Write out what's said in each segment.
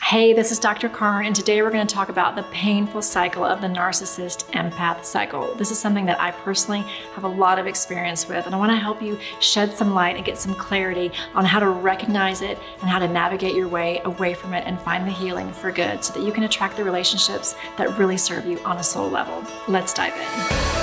Hey, this is Dr. Karin, and today we're going to talk about the painful cycle of the narcissist-empath cycle. This is something that I personally have a lot of experience with, and I want to help you shed some light and get some clarity on how to recognize it and how to navigate your way away from it and find the healing for good so that you can attract the relationships that really serve you on a soul level. Let's dive in.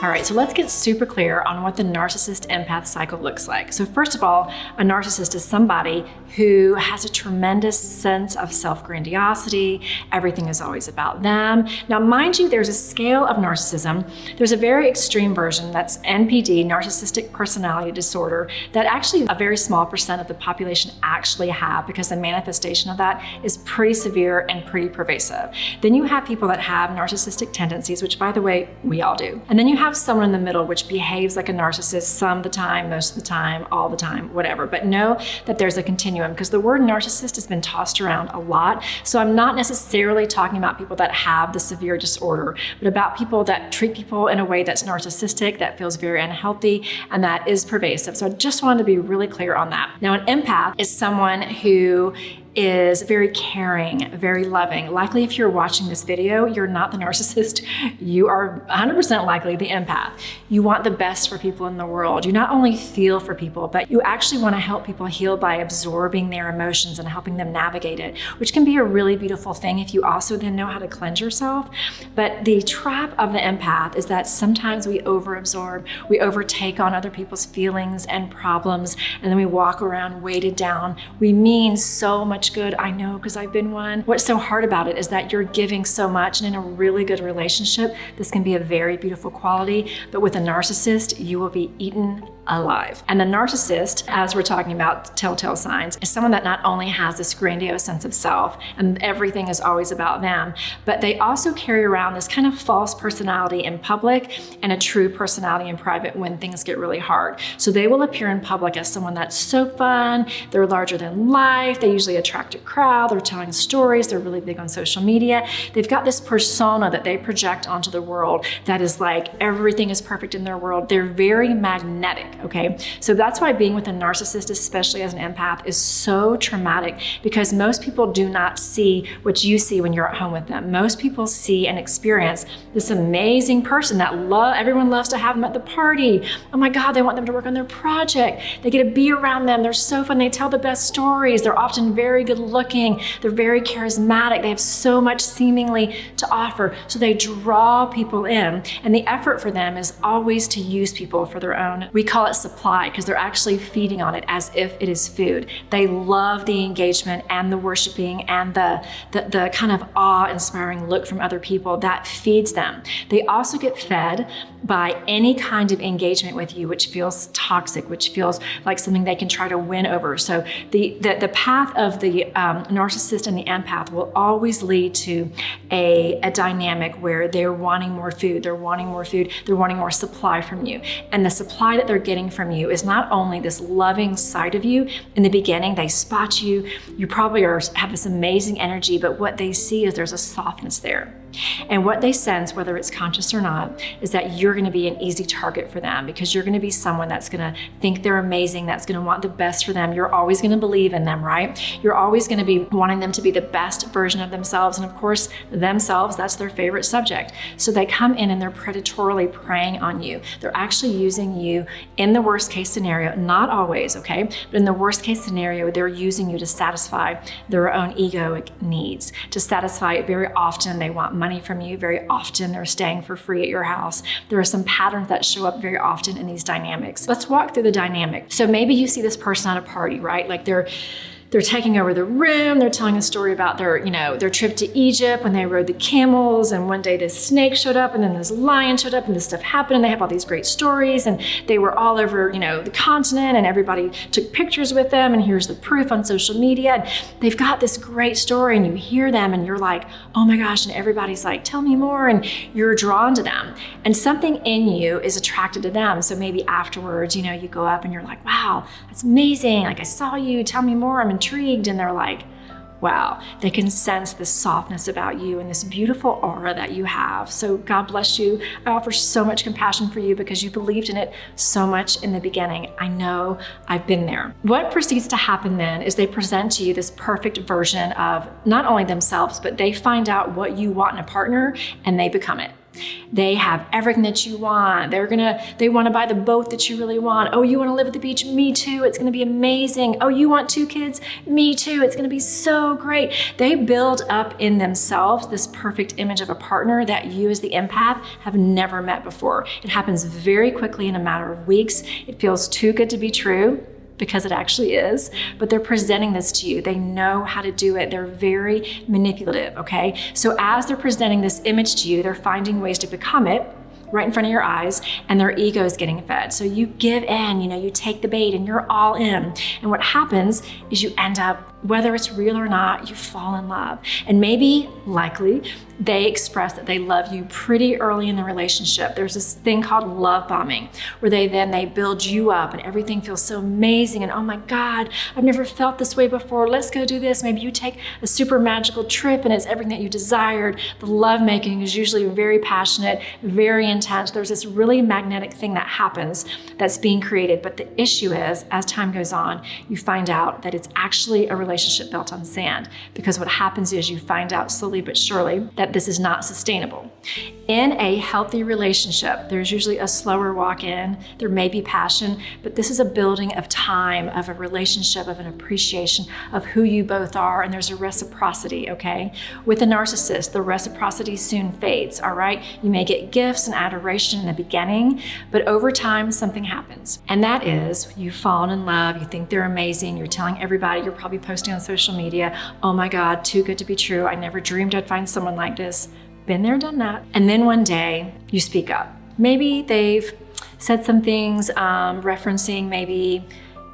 All right, so let's get super clear on what the narcissist-empath cycle looks like. So first of all, a narcissist is somebody who has a tremendous sense of self-grandiosity. Everything is always about them. Now, mind you, there's a scale of narcissism. There's a very extreme version, that's NPD, narcissistic personality disorder, that actually a very small percent of the population actually have, because the manifestation of that is pretty severe and pretty pervasive. Then you have people that have narcissistic tendencies, which by the way, we all do. And then you have someone in the middle which behaves like a narcissist some of the time, most of the time, all the time, whatever. But know that there's a continuum, because the word narcissist has been tossed around a lot. So I'm not necessarily talking about people that have the severe disorder, but about people that treat people in a way that's narcissistic, that feels very unhealthy, and that is pervasive. So I just wanted to be really clear on that. Now, an empath is someone who is very caring, very loving. Likely if you're watching this video, you're not the narcissist. You are 100% likely the empath. You want the best for people in the world. You not only feel for people, but you actually want to help people heal by absorbing their emotions and helping them navigate it, which can be a really beautiful thing if you also then know how to cleanse yourself. But the trap of the empath is that sometimes we overabsorb, we overtake on other people's feelings and problems, and then we walk around weighted down. We mean so much good, I know, because I've been one. What's so hard about it is that you're giving so much, and in a really good relationship, this can be a very beautiful quality, but with a narcissist, you will be eaten alive. And the narcissist, as we're talking about telltale signs, is someone that not only has this grandiose sense of self and everything is always about them, but they also carry around this kind of false personality in public and a true personality in private when things get really hard. So they will appear in public as someone that's so fun, they're larger than life, they usually attract a crowd, they're telling stories, they're really big on social media. They've got this persona that they project onto the world that is like everything is perfect in their world. They're very magnetic. Okay, so that's why being with a narcissist, especially as an empath, is so traumatic, because most people do not see what you see when you're at home with them. Most people see and experience this amazing person that everyone loves to have them at the party. Oh my God, they want them to work on their project. They get to be around them. They're so fun. They tell the best stories. They're often very good looking. They're very charismatic. They have so much seemingly to offer. So they draw people in, and the effort for them is always to use people for their own. We call it supply, because they're actually feeding on it as if it is food. They love the engagement and the worshiping and the kind of awe-inspiring look from other people that feeds them. They also get fed by any kind of engagement with you which feels toxic, which feels like something they can try to win over. So the path of the narcissist and the empath will always lead to a dynamic where they're wanting more food, they're wanting more food, they're wanting more supply from you. And the supply that they're getting from you is not only this loving side of you. In the beginning, they spot you, you probably have this amazing energy, but what they see is there's a softness there. And what they sense, whether it's conscious or not, is that you're going to be an easy target for them, because you're going to be someone that's going to think they're amazing, that's going to want the best for them. You're always going to believe in them, right? You're always going to be wanting them to be the best version of themselves. And of course, themselves, that's their favorite subject. So they come in and they're predatorily preying on you. They're actually using you in the worst case scenario, not always, okay? But in the worst case scenario, they're using you to satisfy their own egoic needs. To satisfy, very often they want money from you. Very often they're staying for free at your house. There are some patterns that show up very often in these dynamics. Let's walk through the dynamic. So maybe you see this person at a party, right? Like they're taking over the room. They're telling a story about their trip to Egypt when they rode the camels, and one day this snake showed up, and then this lion showed up, and this stuff happened, and they have all these great stories, and they were all over, the continent, and everybody took pictures with them, and here's the proof on social media. And they've got this great story, and you hear them, and you're like, oh my gosh, and everybody's like, tell me more, and you're drawn to them. And something in you is attracted to them. So maybe afterwards, you go up and you're like, wow, that's amazing. Like, I saw you, tell me more, I'm intrigued. And they're like, wow, they can sense the softness about you and this beautiful aura that you have. So God bless you. I offer so much compassion for you because you believed in it so much in the beginning. I know, I've been there. What proceeds to happen then is they present to you this perfect version of not only themselves, but they find out what you want in a partner and they become it. They have everything that you want. They want to buy the boat that you really want. Oh, you want to live at the beach? Me too. It's going to be amazing. Oh, you want 2 kids? Me too. It's going to be so great. They build up in themselves this perfect image of a partner that you as the empath have never met before. It happens very quickly in a matter of weeks. It feels too good to be true, because it actually is, but they're presenting this to you. They know how to do it. They're very manipulative, okay? So as they're presenting this image to you, they're finding ways to become it right in front of your eyes, and their ego is getting fed. So you give in, you take the bait and you're all in. And what happens is you end up, whether it's real or not, you fall in love. And maybe, likely, they express that they love you pretty early in the relationship. There's this thing called love bombing, where they build you up and everything feels so amazing and oh my God, I've never felt this way before. Let's go do this. Maybe you take a super magical trip and it's everything that you desired. The lovemaking is usually very passionate, very intense. There's this really magnetic thing that happens that's being created. But the issue is, as time goes on, you find out that it's actually a relationship built on sand, because what happens is you find out slowly but surely that this is not sustainable. In a healthy relationship, there's usually a slower walk in, there may be passion, but this is a building of time, of a relationship, of an appreciation of who you both are, and there's a reciprocity, okay? With a narcissist, the reciprocity soon fades, all right? You may get gifts and adoration in the beginning, but over time, something happens. And that is, you've fallen in love, you think they're amazing, you're telling everybody, you're probably posting on social media, oh my God, too good to be true, I never dreamed I'd find someone like this. Been there, done that. And then one day you speak up. Maybe they've said some things referencing maybe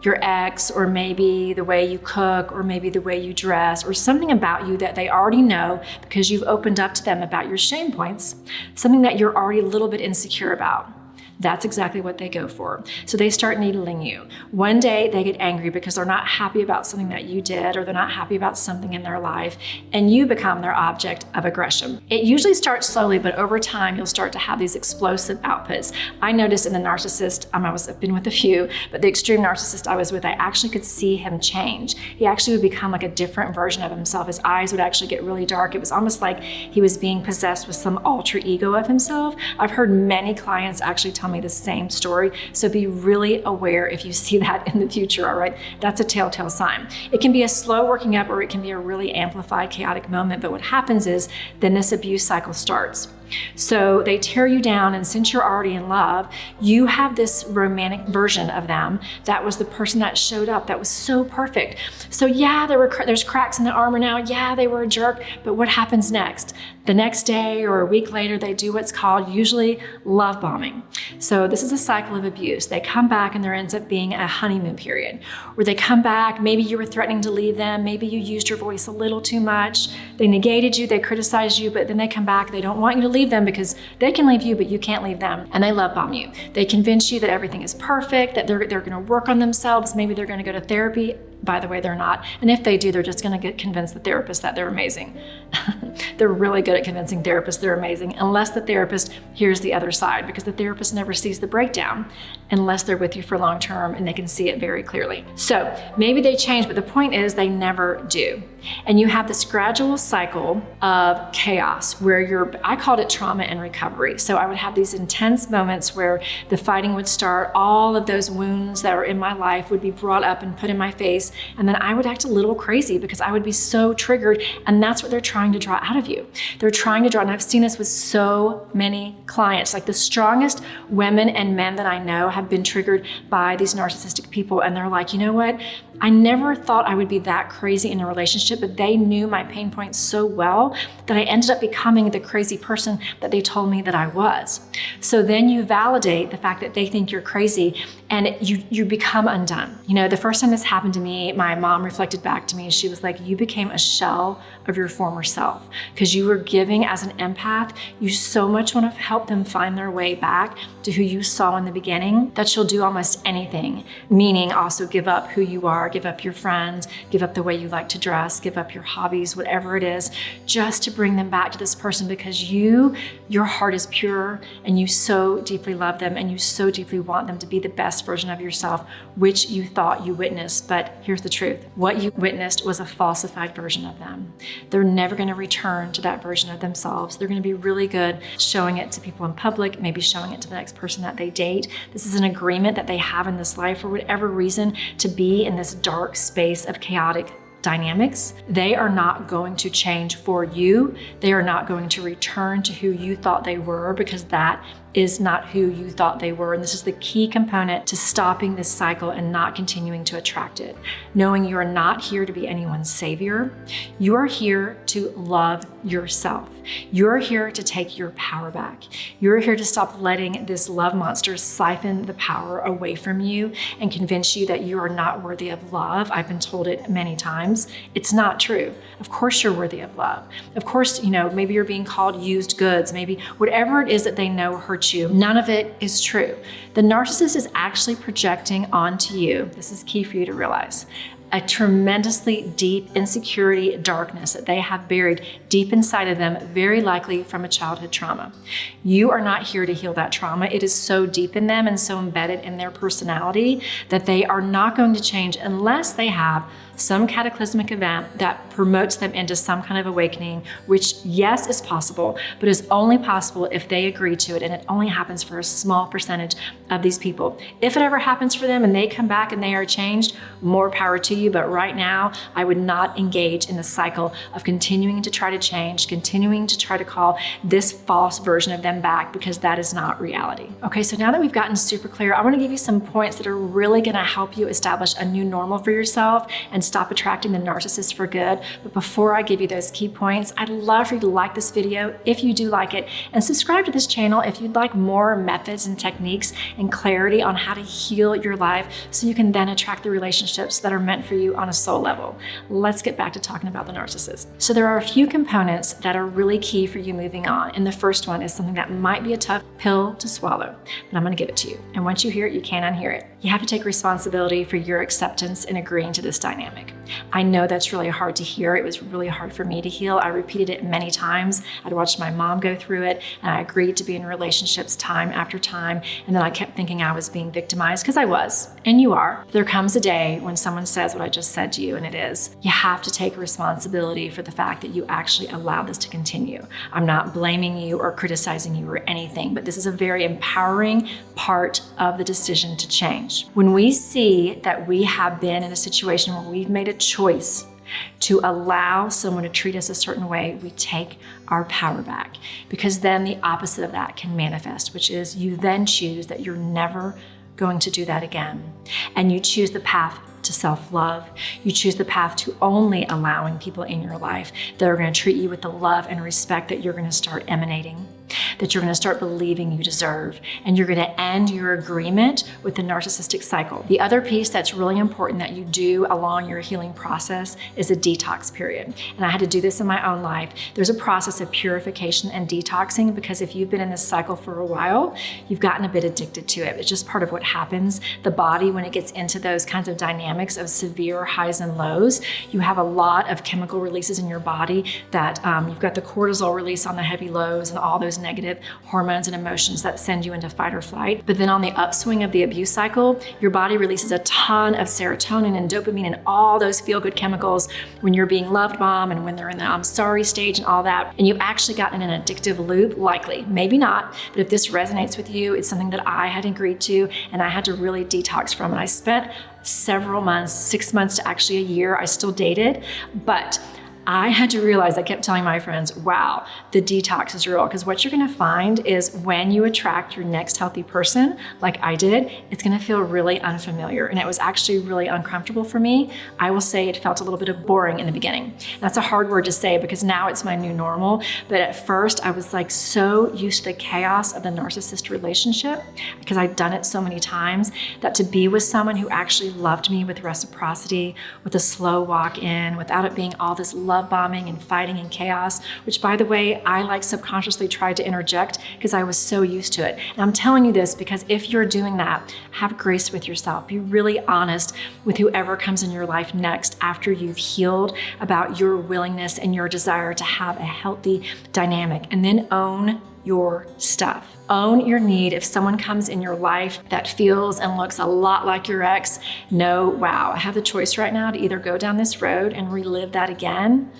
your ex, or maybe the way you cook, or maybe the way you dress, or something about you that they already know because you've opened up to them about your shame points, something that you're already a little bit insecure about. That's exactly what they go for. So they start needling you. One day they get angry because they're not happy about something that you did, or they're not happy about something in their life, and you become their object of aggression. It usually starts slowly, but over time you'll start to have these explosive outputs. I noticed in the narcissist, I've been with a few, but the extreme narcissist I was with, I actually could see him change. He actually would become like a different version of himself. His eyes would actually get really dark. It was almost like he was being possessed with some alter ego of himself. I've heard many clients actually tell me the same story. So be really aware if you see that in the future, all right? That's a telltale sign. It can be a slow working up, or it can be a really amplified, chaotic moment. But what happens is then this abuse cycle starts. So they tear you down, and since you're already in love, you have this romantic version of them that was the person that showed up, that was so perfect. So yeah, there's cracks in the armor now. Yeah, they were a jerk, but what happens next? The next day or a week later, they do what's called usually love bombing. So this is a cycle of abuse. They come back and there ends up being a honeymoon period where they come back, maybe you were threatening to leave them, maybe you used your voice a little too much, they negated you, they criticized you, but then they come back, they don't want you to leave them because they can leave you, but you can't leave them, and they love bomb you. They convince you that everything is perfect, that they're gonna work on themselves, maybe they're gonna go to therapy. By the way, they're not. And if they do, they're just gonna convince the therapist that they're amazing. They're really good at convincing therapists they're amazing, unless the therapist hears the other side, because the therapist never sees the breakdown unless they're with you for long term and they can see it very clearly. So maybe they change, but the point is they never do. And you have this gradual cycle of chaos where I called it trauma and recovery. So I would have these intense moments where the fighting would start, all of those wounds that are in my life would be brought up and put in my face, and then I would act a little crazy because I would be so triggered, and that's what they're trying to draw out of you. They're trying to draw, and I've seen this with so many clients, like the strongest women and men that I know have been triggered by these narcissistic people, and they're like, you know what? I never thought I would be that crazy in a relationship, but they knew my pain points so well that I ended up becoming the crazy person that they told me that I was. So then you validate the fact that they think you're crazy, and you become undone. You know, the first time this happened to me, me, my mom reflected back to me, she was like, you became a shell of your former self because you were giving as an empath. You so much want to help them find their way back to who you saw in the beginning that you'll do almost anything, meaning also give up who you are, give up your friends, give up the way you like to dress, give up your hobbies, whatever it is, just to bring them back to this person because your heart is pure and you so deeply love them and you so deeply want them to be the best version of yourself, which you thought you witnessed. But here's the truth. What you witnessed was a falsified version of them. They're never going to return to that version of themselves. They're going to be really good showing it to people in public, maybe showing it to the next person that they date. This is an agreement that they have in this life for whatever reason to be in this dark space of chaotic dynamics. They are not going to change for you. They are not going to return to who you thought they were because that is not who you thought they were. And this is the key component to stopping this cycle and not continuing to attract it. Knowing you are not here to be anyone's savior. You are here to love yourself. You're here to take your power back. You're here to stop letting this love monster siphon the power away from you and convince you that you are not worthy of love. I've been told it many times. It's not true. Of course you're worthy of love. Of course, maybe you're being called used goods, maybe whatever it is that they know hurts you. None of it is true. The narcissist is actually projecting onto you, this is key for you to realize, a tremendously deep insecurity, darkness that they have buried deep inside of them, very likely from a childhood trauma. You are not here to heal that trauma. It is so deep in them and so embedded in their personality that they are not going to change unless they have some cataclysmic event that promotes them into some kind of awakening, which yes, is possible, but is only possible if they agree to it. And it only happens for a small percentage of these people. If it ever happens for them and they come back and they are changed, more power to you. But right now, I would not engage in the cycle of continuing to try to change, continuing to try to call this false version of them back, because that is not reality. Okay, so now that we've gotten super clear, I want to give you some points that are really going to help you establish a new normal for yourself and stop attracting the narcissist for good. But before I give you those key points, I'd love for you to like this video if you do like it, and subscribe to this channel if you'd like more methods and techniques and clarity on how to heal your life so you can then attract the relationships that are meant for you on a soul level. Let's get back to talking about the narcissist. So there are a few components that are really key for you moving on. And the first one is something that might be a tough pill to swallow, but I'm going to give it to you. And once you hear it, you can't unhear it. You have to take responsibility for your acceptance in agreeing to this dynamic. I know that's really hard to hear. It was really hard for me to heal. I repeated it many times. I'd watched my mom go through it, and I agreed to be in relationships time after time. And then I kept thinking I was being victimized, because I was, and you are. There comes a day when someone says what I just said to you, and it is, you have to take responsibility for the fact that you actually allowed this to continue. I'm not blaming you or criticizing you or anything, but this is a very empowering part of the decision to change. When we see that we have been in a situation where we've made a choice to allow someone to treat us a certain way, we take our power back, because then the opposite of that can manifest, which is you then choose that you're never going to do that again. And you choose the path to self-love. You choose the path to only allowing people in your life that are going to treat you with the love and respect that you're going to start emanating, that you're going to start believing you deserve, and you're going to end your agreement with the narcissistic cycle. The other piece that's really important that you do along your healing process is a detox period. And I had to do this in my own life. There's a process of purification and detoxing, because if you've been in this cycle for a while, you've gotten a bit addicted to it. It's just part of what happens. The body, when it gets into those kinds of dynamics of severe highs and lows, you have a lot of chemical releases in your body that you've got the cortisol release on the heavy lows and all those negative hormones and emotions that send you into fight or flight. But then on the upswing of the abuse cycle, your body releases a ton of serotonin and dopamine and all those feel-good chemicals when you're being loved bomb and when they're in the I'm sorry stage and all that. And you've actually gotten in an addictive loop, likely, maybe not, but if this resonates with you, it's something that I had agreed to and I had to really detox from. And I spent several months, 6 months to actually a year, I still dated, but I had to realize, I kept telling my friends, wow, the detox is real. Because what you're gonna find is when you attract your next healthy person, like I did, it's gonna feel really unfamiliar. And it was actually really uncomfortable for me. I will say it felt a little bit of boring in the beginning. That's a hard word to say because now it's my new normal. But at first I was like so used to the chaos of the narcissist relationship because I'd done it so many times that to be with someone who actually loved me with reciprocity, with a slow walk in, without it being all this love bombing and fighting and chaos, which by the way, I like subconsciously tried to interject because I was so used to it. And I'm telling you this because if you're doing that, have grace with yourself. Be really honest with whoever comes in your life next after you've healed about your willingness and your desire to have a healthy dynamic, and then own your stuff. Own your need. If someone comes in your life that feels and looks a lot like your ex, know, wow, I have the choice right now to either go down this road and relive that again.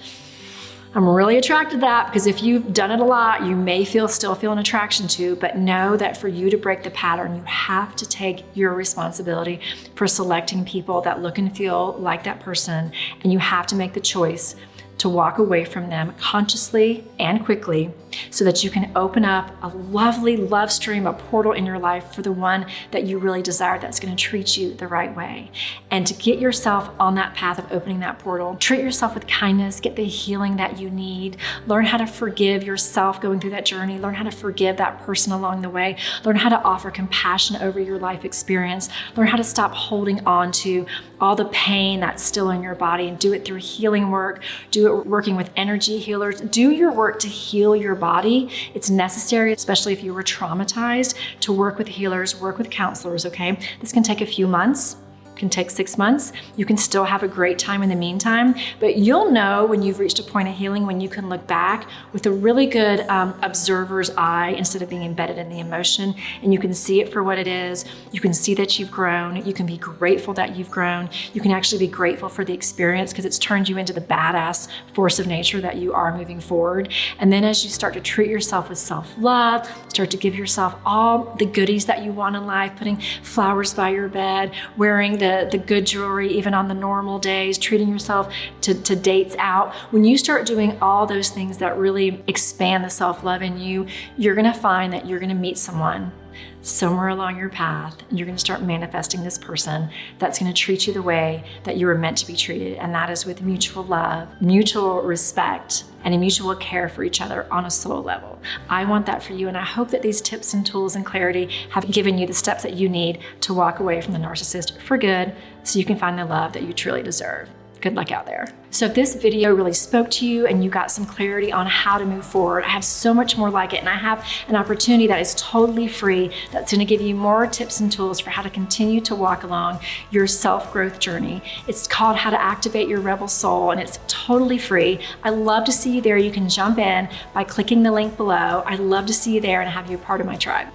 I'm really attracted to that because if you've done it a lot, you may still feel an attraction to, but know that for you to break the pattern, you have to take your responsibility for selecting people that look and feel like that person, and you have to make the choice to walk away from them consciously and quickly so that you can open up a lovely love stream, a portal in your life for the one that you really desire that's going to treat you the right way. And to get yourself on that path of opening that portal, treat yourself with kindness, get the healing that you need, learn how to forgive yourself going through that journey, learn how to forgive that person along the way, learn how to offer compassion over your life experience, learn how to stop holding on to all the pain that's still in your body and do it through healing work, do it working with energy healers, do your work to heal your body. It's necessary, especially if you were traumatized, to work with healers, work with counselors, okay? This can take a few months. Can take 6 months. You can still have a great time in the meantime, but you'll know when you've reached a point of healing when you can look back with a really good observer's eye instead of being embedded in the emotion, and you can see it for what it is. You can see that you've grown. You can be grateful that you've grown. You can actually be grateful for the experience because it's turned you into the badass force of nature that you are moving forward. And then as you start to treat yourself with self-love, start to give yourself all the goodies that you want in life, putting flowers by your bed, wearing the good jewelry, even on the normal days, treating yourself to dates out. When you start doing all those things that really expand the self-love in you, you're gonna find that you're gonna meet someone somewhere along your path, and you're gonna start manifesting this person that's gonna treat you the way that you were meant to be treated, and that is with mutual love, mutual respect, and a mutual care for each other on a soul level. I want that for you, and I hope that these tips and tools and clarity have given you the steps that you need to walk away from the narcissist for good so you can find the love that you truly deserve. Good luck out there. So if this video really spoke to you and you got some clarity on how to move forward, I have so much more like it, and I have an opportunity that is totally free that's going to give you more tips and tools for how to continue to walk along your self-growth journey. It's called How to Activate Your Rebel Soul, and it's totally free. I love to see you there. You can jump in by clicking the link below. I'd love to see you there and have you a part of my tribe.